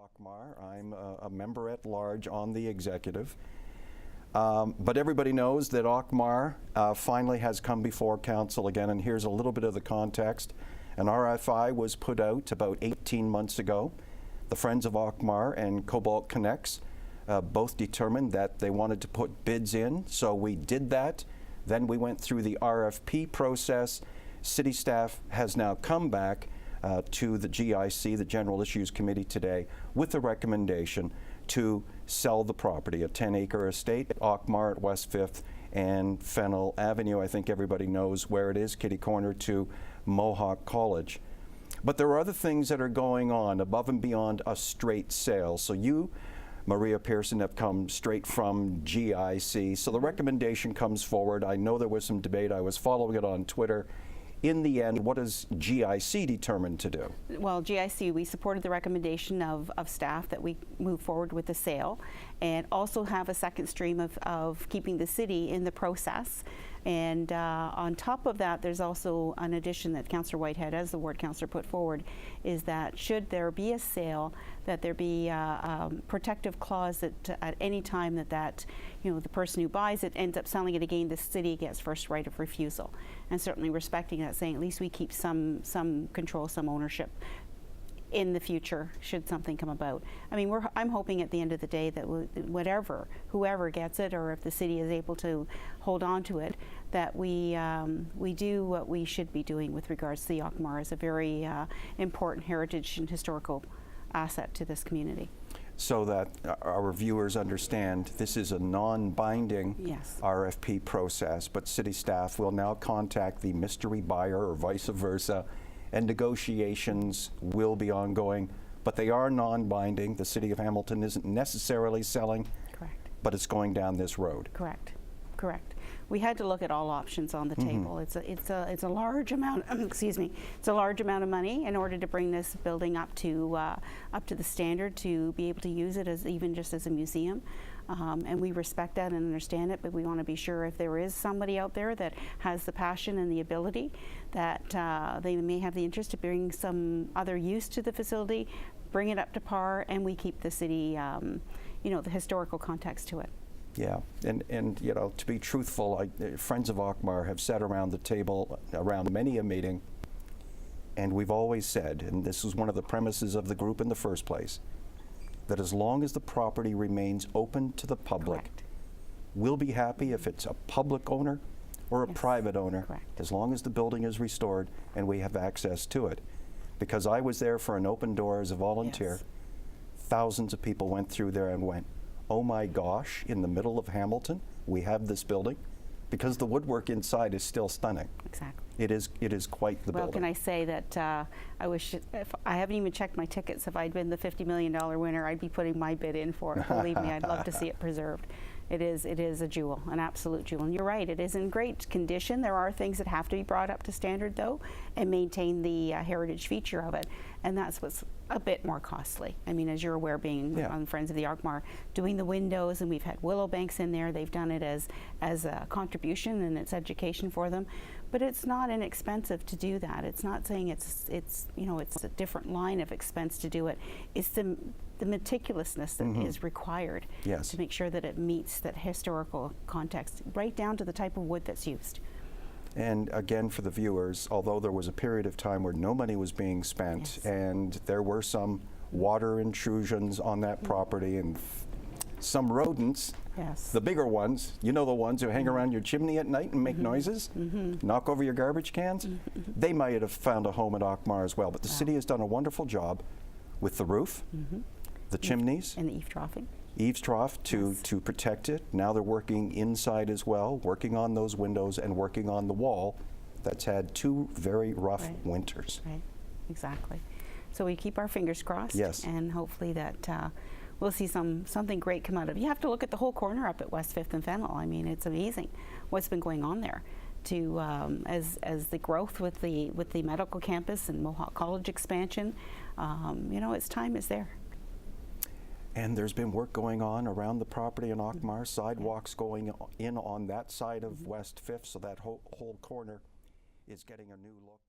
Auchmar. I'm a member at large on the executive. But everybody knows that Auchmar finally has come before council again, and here's a little bit of the context. An RFI was put out about 18 months ago. The Friends of Auchmar and Cobalt Connects both determined that they wanted to put bids in, so we did that. Then we went through the RFP process. City staff has now come back to the GIC, the General Issues Committee, today with a recommendation to sell the property, a 10-acre estate at Auchmar at West 5th and Fennel Avenue. I think everybody knows where it is, kitty corner to Mohawk College. But there are other things that are going on above and beyond a straight sale. So you, Maria Pearson, have come straight from GIC. So the recommendation comes forward. I know there was some debate. I was following it on Twitter. In the end, what is GIC determined to do? Well, GIC, we supported the recommendation of staff that we move forward with the sale and also have a second stream of keeping the city in the process. And on top of that, there's also an addition that Councillor Whitehead, as the ward councillor, put forward, is that should there be a sale, that there be a protective clause that at any time that the person who buys it ends up selling it again, the city gets first right of refusal. And certainly respecting that, saying at least we keep some control, some ownership in the future should something come about. I mean, I'm hoping at the end of the day that whoever gets it, or if the city is able to hold on to it, that we do what we should be doing with regards to the Auchmar as a very important heritage and historical asset to this community. So that our viewers understand, this is a non-binding RFP process, but city staff will now contact the mystery buyer or vice versa, and negotiations will be ongoing, but they are non-binding. The City of Hamilton isn't necessarily selling, correct, but it's going down this road. Correct, correct. We had to look at all options on the table. It's a large amount. Excuse me. It's a large amount of money in order to bring this building up to the standard to be able to use it as even just as a museum. And we respect that and understand it, but we want to be sure if there is somebody out there that has the passion and the ability, that they may have the interest to bring some other use to the facility, bring it up to par, and we keep the city, the historical context to it. Yeah, and to be truthful, Friends of Auchmar have sat around the table around many a meeting, and we've always said, and this was one of the premises of the group in the first place, that as long as the property remains open to the public, correct, we'll be happy if it's a public owner or a private owner, correct, as long as the building is restored and we have access to it. Because I was there for an open door as a volunteer. Thousands of people went through there and went, oh my gosh, in the middle of Hamilton, we have this building, because the woodwork inside is still stunning. Exactly. It is quite the building. Well, can I say that I wish, if I haven't even checked my tickets, if I'd been the $50 million winner, I'd be putting my bid in for it. Believe me, I'd love to see it preserved. It is a jewel, an absolute jewel. And you're right, it is in great condition. There are things that have to be brought up to standard, though, and maintain the heritage feature of it. And that's what's a bit more costly. I mean, as you're aware, being on Friends of the Auchmar, doing the windows, and we've had willow banks in there. They've done it as a contribution, and it's education for them. But it's not inexpensive to do that. It's not saying it's a different line of expense to do it. It's the meticulousness that is required to make sure that it meets that historical context, right down to the type of wood that's used. And again, for the viewers, although there was a period of time where no money was being spent, and there were some water intrusions on that property and some rodents, the bigger ones, the ones who hang around your chimney at night and make noises, knock over your garbage cans, they might have found a home at Auchmar as well. But the city has done a wonderful job with the roof, the chimneys, and the eavesdropping. Eavesdrop to protect it. Now they're working inside as well, working on those windows and working on the wall that's had 2 very rough winters. Right, exactly. So we keep our fingers crossed, and hopefully that we'll see something great come out of it. You have to look at the whole corner up at West 5th and Fennel. I mean, it's amazing what's been going on there. To as the growth with the medical campus and Mohawk College expansion, its time is there. And there's been work going on around the property in Auchmar, sidewalks going in on that side of West 5th, so that whole corner is getting a new look.